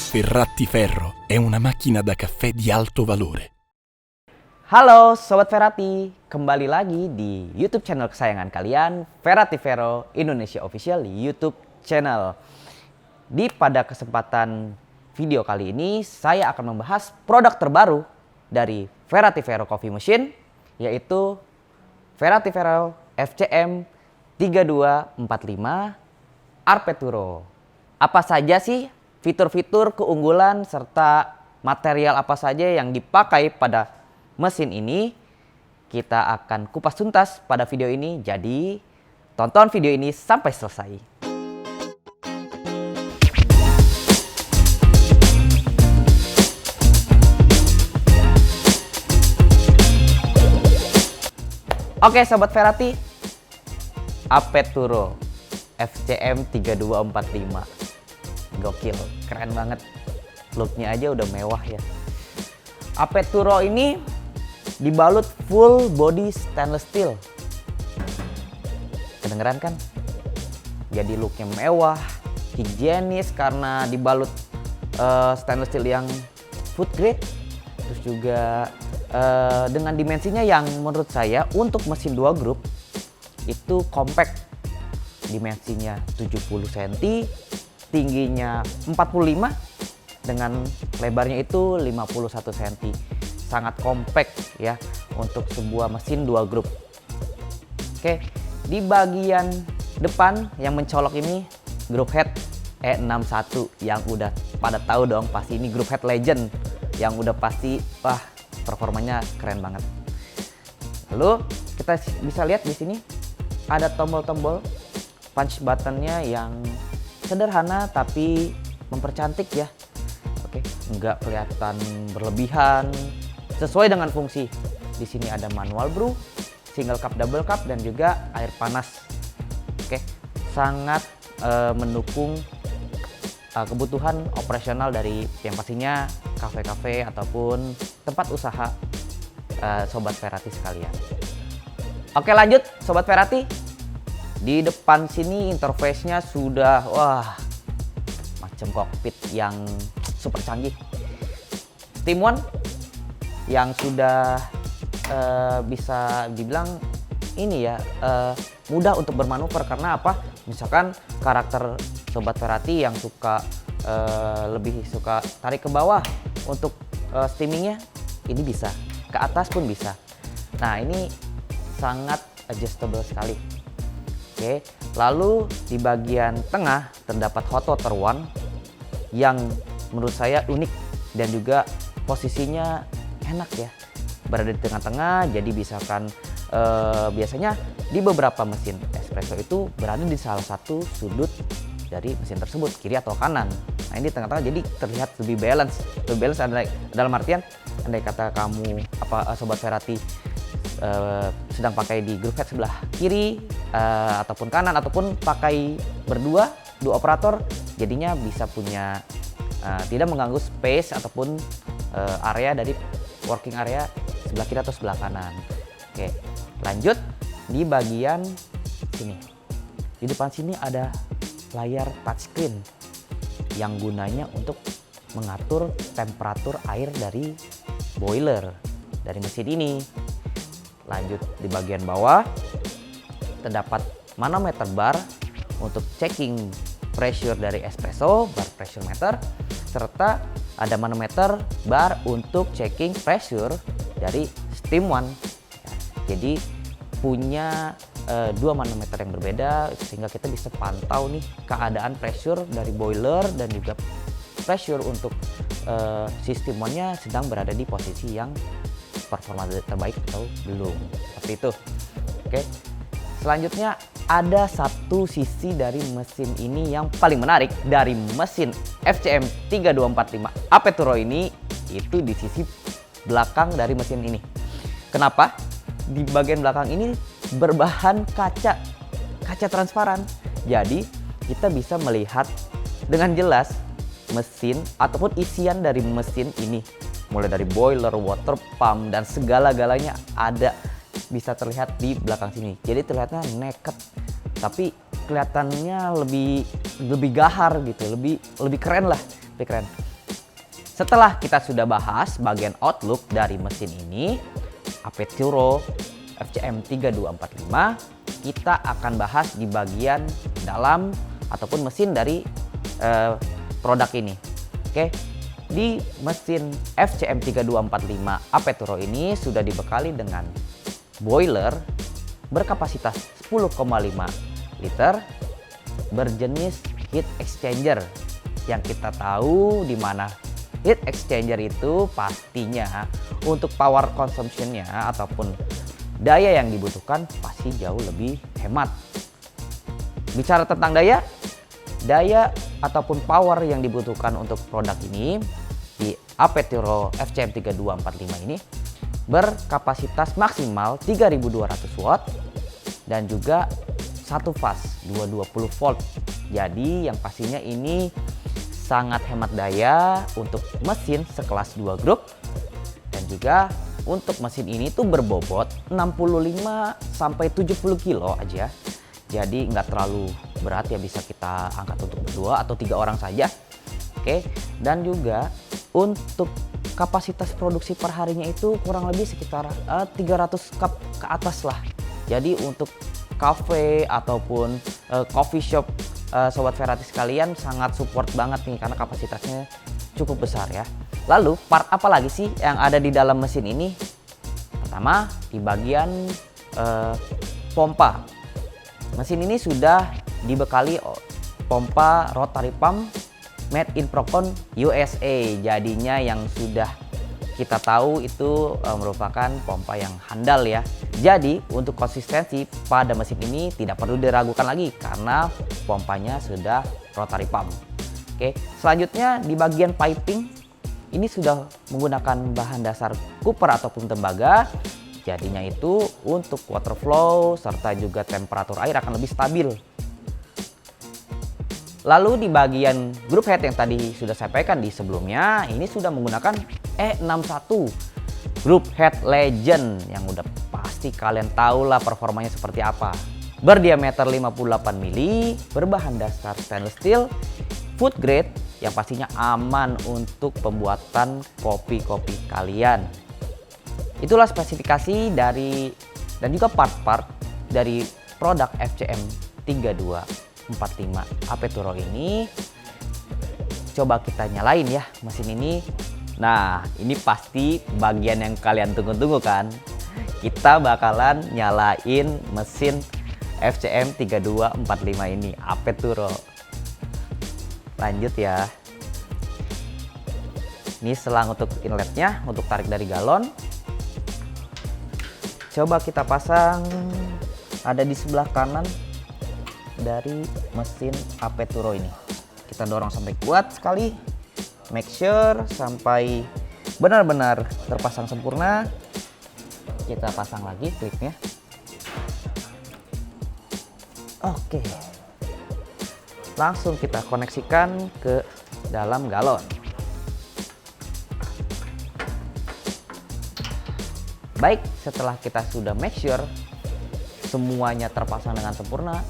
Ferratti Ferro è una macchina da caffè di alto valore. Halo Sobat Ferratti, kembali lagi di YouTube channel kesayangan kalian, Ferratti Vero Indonesia Official YouTube channel. Pada kesempatan video kali ini, saya akan membahas produk terbaru dari Ferratti Vero Coffee Machine, yaitu Ferratti Vero FCM 3245 Arpeturo. Apa saja sih fitur-fitur, keunggulan, serta material apa saja yang dipakai pada mesin ini? Kita akan kupas tuntas pada video ini, jadi tonton video ini sampai selesai. Oke Sobat Ferratti, Arpeturo FCM 3245. Gokil, keren banget. Looknya aja udah mewah ya. Arpeturo ini dibalut full body stainless steel. Kedengeran kan? Jadi looknya mewah, higienis karena dibalut stainless steel yang food grade. Terus juga dengan dimensinya yang menurut saya untuk mesin 2 grup itu compact. Dimensinya 70 cm, tingginya 45, dengan lebarnya itu 51 cm. Sangat compact ya untuk sebuah mesin 2 grup. Oke, di bagian depan yang mencolok ini group head E61 yang udah pada tahu dong, pasti ini group head legend yang udah pasti wah performanya keren banget. Lalu kita bisa lihat di sini ada tombol-tombol punch buttonnya yang sederhana tapi mempercantik ya. Oke, nggak kelihatan berlebihan, sesuai dengan fungsi. Di sini ada manual brew, single cup, double cup, dan juga air panas. Oke, sangat mendukung kebutuhan operasional dari yang pastinya kafe-kafe ataupun tempat usaha Sobat Ferratti sekalian. Oke, lanjut Sobat Ferratti. Di depan sini interface-nya sudah wah macam kokpit yang super canggih. SteamOne yang sudah bisa dibilang ini ya mudah untuk bermanuver, karena apa? Misalkan karakter Sobat Ferratti yang suka lebih suka tarik ke bawah untuk steamingnya, ini bisa, ke atas pun bisa. Nah, ini sangat adjustable sekali. Oke, lalu di bagian tengah terdapat hot water one yang menurut saya unik dan juga posisinya enak ya, berada di tengah-tengah. Jadi misalkan biasanya di beberapa mesin espresso itu berada di salah satu sudut dari mesin tersebut, kiri atau kanan. Nah, ini di tengah-tengah jadi terlihat lebih balance. Lebih balance dalam artian andai kata kamu Sobat Ferratti sedang pakai di group head sebelah kiri ataupun kanan, ataupun pakai berdua, dua operator, jadinya bisa punya tidak mengganggu space ataupun area dari working area sebelah kiri atau sebelah kanan. Oke, lanjut di bagian sini. Di depan sini ada layar touchscreen yang gunanya untuk mengatur temperatur air dari boiler dari mesin ini. Lanjut di bagian bawah terdapat manometer bar untuk checking pressure dari espresso, bar pressure meter, serta ada manometer bar untuk checking pressure dari SteamOne. Jadi punya dua manometer yang berbeda sehingga kita bisa pantau nih keadaan pressure dari boiler dan juga pressure untuk si SteamOne-nya sedang berada di posisi yang performa terbaik atau belum, seperti itu. Oke, selanjutnya ada satu sisi dari mesin ini yang paling menarik dari mesin FCM 3245 Arpeturo ini, itu di sisi belakang dari mesin ini. Kenapa? Di bagian belakang ini berbahan kaca transparan, jadi kita bisa melihat dengan jelas mesin ataupun isian dari mesin ini, mulai dari boiler, water pump, dan segala-galanya ada, bisa terlihat di belakang sini. Jadi terlihatnya naked, tapi kelihatannya lebih gahar gitu, lebih keren lah, lebih keren. setelah kita sudah bahas bagian outlook dari mesin ini, Apeturo FCM 3245, kita akan bahas di bagian dalam ataupun mesin dari produk ini. Oke, di mesin FCM 3245 Apeturo ini sudah dibekali dengan boiler berkapasitas 10,5 liter berjenis heat exchanger. Yang kita tahu di mana heat exchanger itu pastinya untuk power consumption-nya ataupun daya yang dibutuhkan pasti jauh lebih hemat. Bicara tentang daya ataupun power yang dibutuhkan untuk produk ini di Apeturo FCM 3245 ini berkapasitas maksimal 3200 watt dan juga satu fase 220 volt. Jadi yang pastinya ini sangat hemat daya untuk mesin sekelas 2 grup, dan juga untuk mesin ini tuh berbobot 65 sampai 70 kilo aja. Jadi nggak terlalu berat ya, bisa kita angkat untuk berdua atau 3 orang saja. Oke, dan juga untuk kapasitas produksi per harinya itu kurang lebih sekitar 300 cup ke atas lah. Jadi untuk cafe ataupun coffee shop, sobat Ferrati sekalian sangat support banget nih karena kapasitasnya cukup besar ya. Lalu part apa lagi sih yang ada di dalam mesin ini? Pertama di bagian pompa. Mesin ini sudah dibekali pompa rotary pump made in Procon USA. Jadinya yang sudah kita tahu itu merupakan pompa yang handal ya. Jadi untuk konsistensi pada mesin ini tidak perlu diragukan lagi karena pompanya sudah rotary pump. Oke, selanjutnya di bagian piping ini sudah menggunakan bahan dasar Cooper ataupun tembaga. Jadinya itu untuk water flow serta juga temperatur air akan lebih stabil. Lalu di bagian group head yang tadi sudah saya sampaikan di sebelumnya, ini sudah menggunakan E61 group head legend yang udah pasti kalian tahu lah performanya seperti apa. Berdiameter 58 mili, berbahan dasar stainless steel, food grade yang pastinya aman untuk pembuatan kopi-kopi kalian. Itulah spesifikasi dari dan juga part-part dari produk FCM 3245 Apeturo ini. Coba kita nyalain ya mesin ini. Nah, ini pasti bagian yang kalian tunggu-tunggu kan. Kita bakalan nyalain mesin FCM 3245 ini, Apeturo. Lanjut ya. Ini selang untuk inletnya, untuk tarik dari galon. Coba kita pasang, ada di sebelah kanan dari mesin Apeturo ini. Kita dorong sampai kuat sekali. Make sure sampai benar-benar terpasang sempurna. Kita pasang lagi klipnya. Oke. Langsung kita koneksikan ke dalam galon. Baik, setelah kita sudah make sure semuanya terpasang dengan sempurna,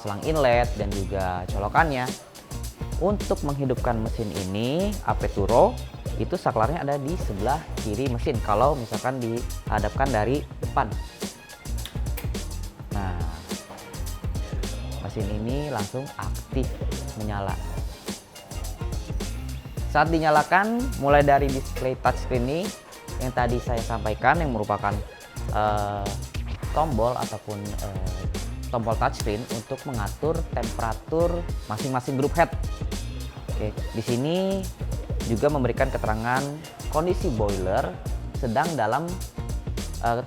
selang inlet dan juga colokannya, untuk menghidupkan mesin ini Apeturo itu saklarnya ada di sebelah kiri mesin kalau misalkan dihadapkan dari depan. Nah, mesin ini langsung aktif menyala. Saat dinyalakan, mulai dari display touchscreen ini yang tadi saya sampaikan, yang merupakan tombol ataupun tombol touchscreen untuk mengatur temperatur masing-masing group head. Oke, di sini juga memberikan keterangan kondisi boiler sedang dalam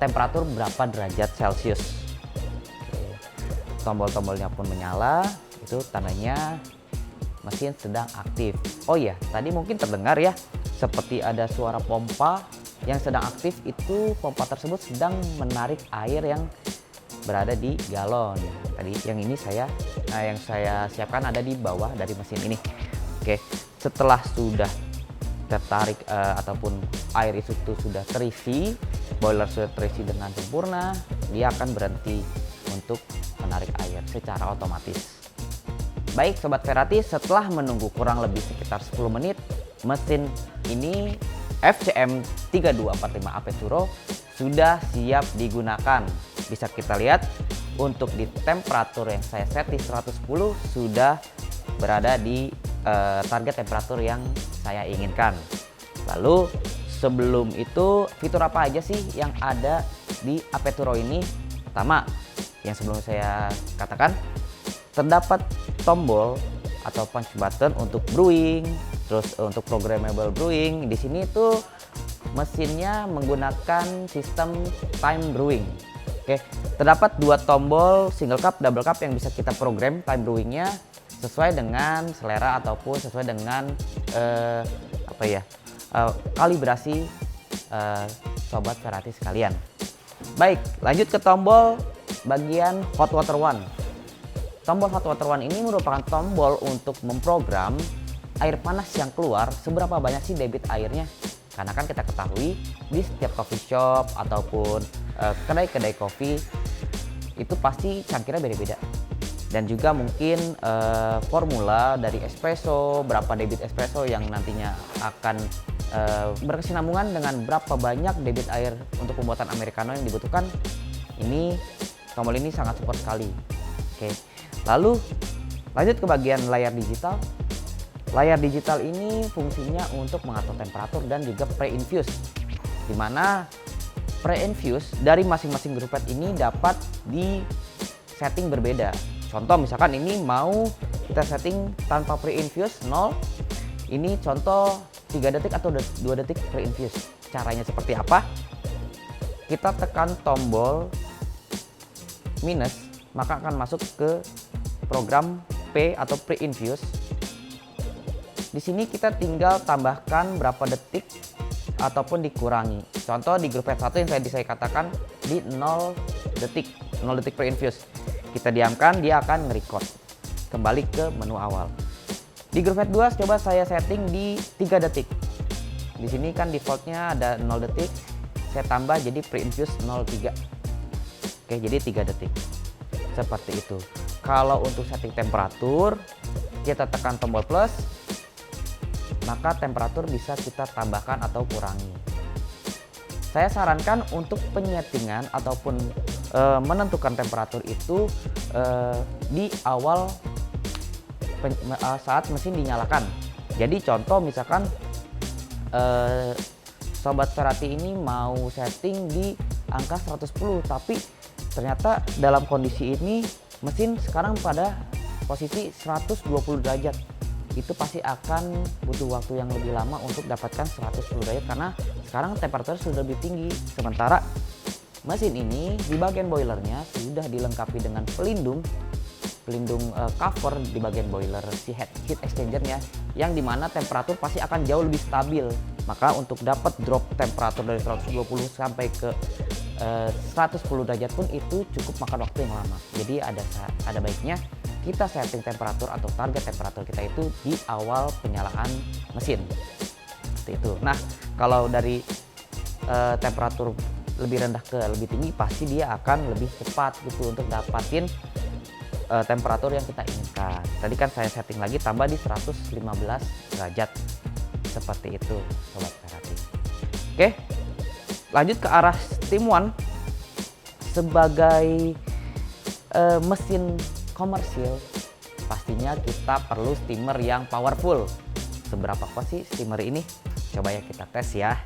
temperatur berapa derajat Celcius. Tombol-tombolnya pun menyala, itu tandanya mesin sedang aktif. Oh iya, tadi mungkin terdengar ya, seperti ada suara pompa yang sedang aktif. Itu pompa tersebut sedang menarik air yang berada di galon. Tadi yang ini yang saya siapkan ada di bawah dari mesin ini. Oke, setelah sudah tertarik ataupun air itu sudah terisi, boiler sudah terisi dengan sempurna, dia akan berhenti untuk menarik air secara otomatis. Baik Sobat Ferrati, setelah menunggu kurang lebih sekitar 10 menit, mesin ini FCM 3245 Apetura sudah siap digunakan. Bisa kita lihat untuk di temperatur yang saya set di 110 sudah berada di target temperatur yang saya inginkan. Lalu sebelum itu fitur apa aja sih yang ada di Apetura ini? Pertama, yang sebelum saya katakan, terdapat tombol atau punch button untuk brewing, terus untuk programmable brewing. Di sini tuh mesinnya menggunakan sistem time brewing. Oke, terdapat dua tombol single cup, double cup yang bisa kita program time brewingnya sesuai dengan selera ataupun sesuai dengan kalibrasi sobat Ferrati sekalian. Baik, lanjut ke tombol bagian hot water one. Tombol hot water one ini merupakan tombol untuk memprogram air panas yang keluar seberapa banyak sih debit airnya. Karena kan kita ketahui di setiap coffee shop ataupun kedai-kedai kopi itu pasti cangkirnya beda-beda. Dan juga mungkin formula dari espresso, berapa debit espresso yang nantinya akan berkesinambungan dengan berapa banyak debit air untuk pembuatan americano yang dibutuhkan. Ini tombol ini sangat support sekali. Oke. Lalu lanjut ke bagian layar digital. Layar digital ini fungsinya untuk mengatur temperatur dan juga pre-infuse. Di mana pre-infuse dari masing-masing grup pad ini dapat di setting berbeda. Contoh misalkan ini mau kita setting tanpa pre-infuse 0. Ini contoh 3 detik atau 2 detik pre-infuse. Caranya seperti apa? Kita tekan tombol minus, maka akan masuk ke program P atau pre-infuse. Di sini kita tinggal tambahkan berapa detik ataupun dikurangi. Contoh di grup pad 1 yang saya katakan di 0 detik pre-infuse. Kita diamkan, dia akan nge-record kembali ke menu awal. Di grup pad 2 coba saya setting di 3 detik. Di sini kan defaultnya ada 0 detik, saya tambah jadi pre-infuse 03. Oke, jadi 3 detik. Seperti itu. Kalau untuk setting temperatur, kita tekan tombol plus, maka temperatur bisa kita tambahkan atau kurangi. Saya sarankan untuk penyetingan ataupun menentukan temperatur itu di awal saat mesin dinyalakan. Jadi contoh misalkan sobat Ferrati ini mau setting di angka 110, tapi ternyata dalam kondisi ini mesin sekarang pada posisi 120 derajat. Itu pasti akan butuh waktu yang lebih lama untuk dapatkan 110 derajat karena sekarang temperatur sudah lebih tinggi. Sementara mesin ini di bagian boilernya sudah dilengkapi dengan pelindung cover di bagian boiler si heat exchanger-nya, yang dimana temperatur pasti akan jauh lebih stabil. Maka untuk dapat drop temperatur dari 120 sampai ke 110 derajat pun itu cukup makan waktu yang lama. Jadi ada baiknya kita setting temperatur atau target temperatur kita itu di awal penyalaan mesin. Seperti itu. Nah, kalau dari temperatur lebih rendah ke lebih tinggi pasti dia akan lebih cepat gitu untuk dapatin temperatur yang kita inginkan. Tadi kan saya setting lagi tambah di 115 derajat. Seperti itu sobat Ferrati. Oke, lanjut ke arah steam one. Sebagai mesin komersil, pastinya kita perlu steamer yang powerful. Seberapa kuat sih steamer ini? Coba ya kita tes ya.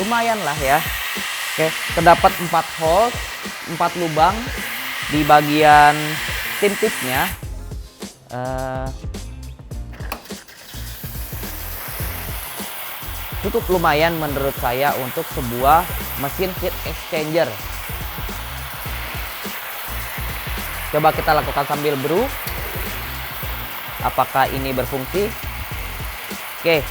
Lumayan lah ya. Oke, terdapat 4 hole, 4 lubang di bagian steam tip-nya. Cukup lumayan menurut saya untuk sebuah mesin heat exchanger. Coba kita lakukan sambil brew. Apakah ini berfungsi? Oke.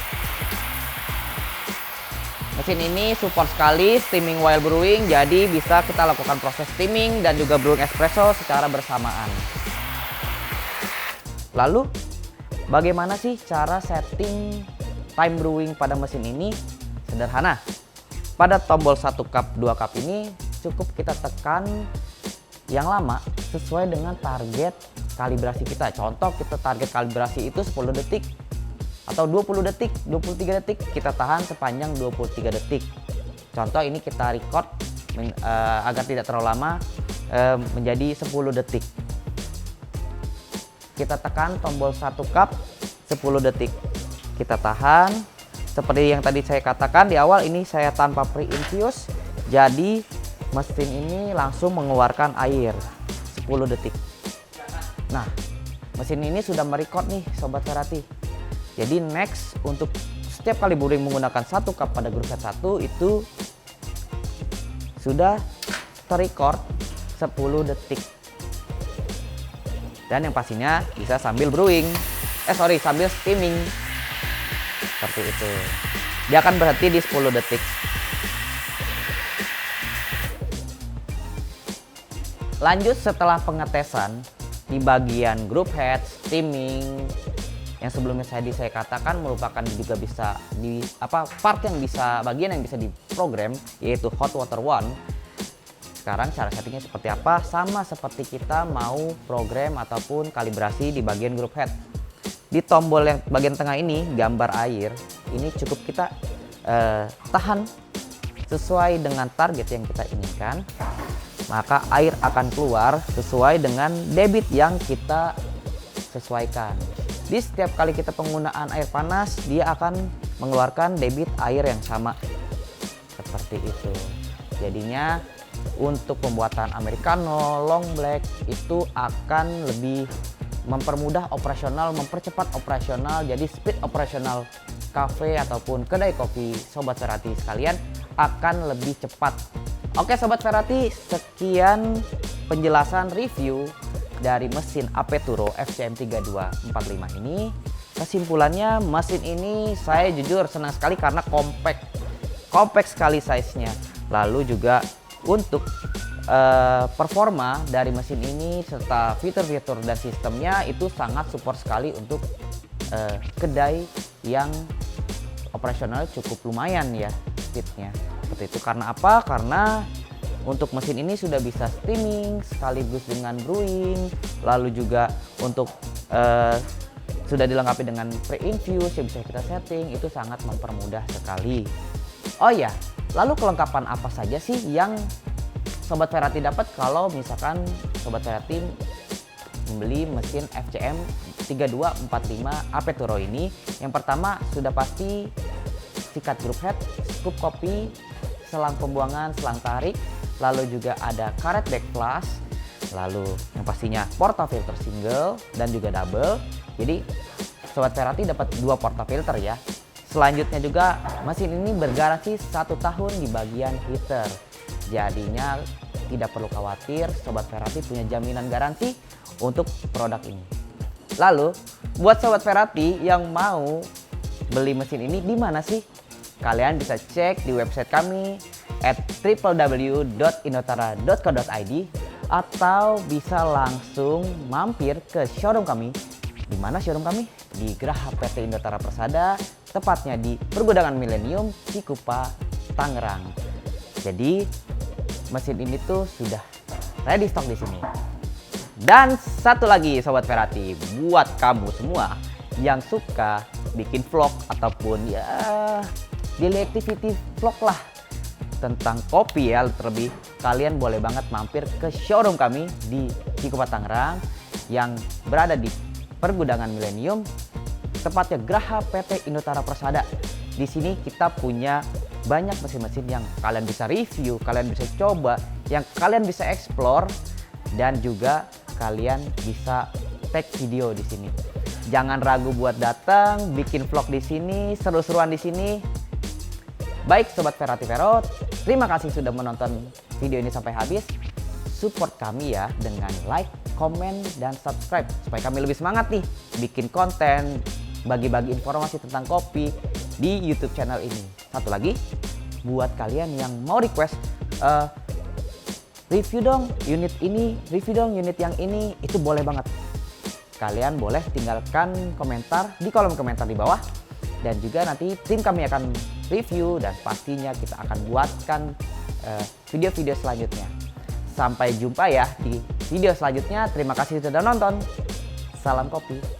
Mesin ini support sekali steaming while brewing, jadi bisa kita lakukan proses steaming dan juga brewing espresso secara bersamaan. Lalu, bagaimana sih cara setting time brewing pada mesin ini? Sederhana. Pada tombol 1 cup, 2 cup ini cukup kita tekan yang lama sesuai dengan target kalibrasi kita. Contoh kita target kalibrasi itu 10 detik atau 20 detik, 23 detik, kita tahan sepanjang 23 detik. Contoh ini kita record agar tidak terlalu lama menjadi 10 detik. Kita tekan tombol 1 cup 10 detik. Kita tahan. Seperti yang tadi saya katakan di awal, ini saya tanpa pre-infuse. Jadi mesin ini langsung mengeluarkan air 10 detik. Nah, mesin ini sudah merecord nih Sobat Ferrati. Jadi next untuk setiap kali brewing menggunakan 1 cup pada groove head 1 itu sudah terrecord 10 detik. Dan yang pastinya bisa sambil brewing. Sambil steaming. Seperti itu. Dia akan berhenti di 10 detik. Lanjut setelah pengetesan di bagian group head, steaming yang sebelumnya saya katakan merupakan juga bisa di bagian yang bisa diprogram, yaitu hot water 1. Sekarang cara settingnya seperti apa? Sama seperti kita mau program ataupun kalibrasi di bagian group head. Di tombol yang bagian tengah ini gambar air, ini cukup kita tahan sesuai dengan target yang kita inginkan. Maka air akan keluar sesuai dengan debit yang kita sesuaikan. Di setiap kali kita penggunaan air panas, dia akan mengeluarkan debit air yang sama. Seperti itu. Jadinya untuk pembuatan americano, long black itu akan lebih mempermudah operasional, mempercepat operasional. Jadi speed operasional cafe ataupun kedai kopi Sobat Ferrati sekalian akan lebih cepat. Oke Sobat Ferrati, sekian penjelasan review dari mesin Apeturo FCM3245 ini. Kesimpulannya, mesin ini saya jujur senang sekali karena compact sekali size-nya. Lalu juga untuk performa dari mesin ini serta fitur-fitur dan sistemnya itu sangat support sekali untuk kedai yang operasional cukup lumayan ya speednya. Seperti itu. Karena apa? Karena untuk mesin ini sudah bisa steaming sekaligus dengan brewing, lalu juga untuk sudah dilengkapi dengan pre-infuse yang bisa kita setting, itu sangat mempermudah sekali. Oh ya, lalu kelengkapan apa saja sih yang Sobat Ferrati dapat kalau misalkan Sobat Ferrati membeli mesin FCM 3245 Apeturo ini? Yang pertama sudah pasti sikat group head, scoop kopi, selang pembuangan, selang tarik, lalu juga ada karet back flush, lalu yang pastinya portafilter single dan juga double. Jadi Sobat Ferrati dapat 2 portafilter ya. Selanjutnya juga mesin ini bergaransi 1 tahun di bagian heater. Jadinya tidak perlu khawatir, Sobat Ferrati punya jaminan garansi untuk produk ini. Lalu buat Sobat Ferrati yang mau beli mesin ini di mana sih? Kalian bisa cek di website kami @www.inotara.co.id atau bisa langsung mampir ke showroom kami. Di mana showroom kami? Di Geraha PT Indotara Persada, tepatnya di Pergudangan Millennium, Cikupa, Tangerang. Jadi mesin ini tuh sudah ready stock di sini. Dan satu lagi Sobat Ferrati, buat kamu semua yang suka bikin vlog ataupun ya daily activity vlog lah tentang kopi ya, terlebih kalian boleh banget mampir ke showroom kami di Cikupa Tangerang yang berada di Pergudangan Millennium, tepatnya Geraha PT Indotara Persada. Di sini kita punya banyak mesin-mesin yang kalian bisa review, kalian bisa coba, yang kalian bisa explore, dan juga kalian bisa take video di sini. Jangan ragu buat datang, bikin vlog di sini, seru-seruan di sini. Baik Sobat Ferrati Ferot, terima kasih sudah menonton video ini sampai habis. Support kami ya dengan like, komen, dan subscribe supaya kami lebih semangat nih bikin konten, bagi-bagi informasi tentang kopi di YouTube channel ini. Satu lagi, buat kalian yang mau request review dong unit ini, review dong unit yang ini, itu boleh banget. Kalian boleh tinggalkan komentar di kolom komentar di bawah, dan juga nanti tim kami akan review dan pastinya kita akan buatkan video-video selanjutnya. Sampai jumpa ya di video selanjutnya. Terima kasih sudah nonton. Salam kopi.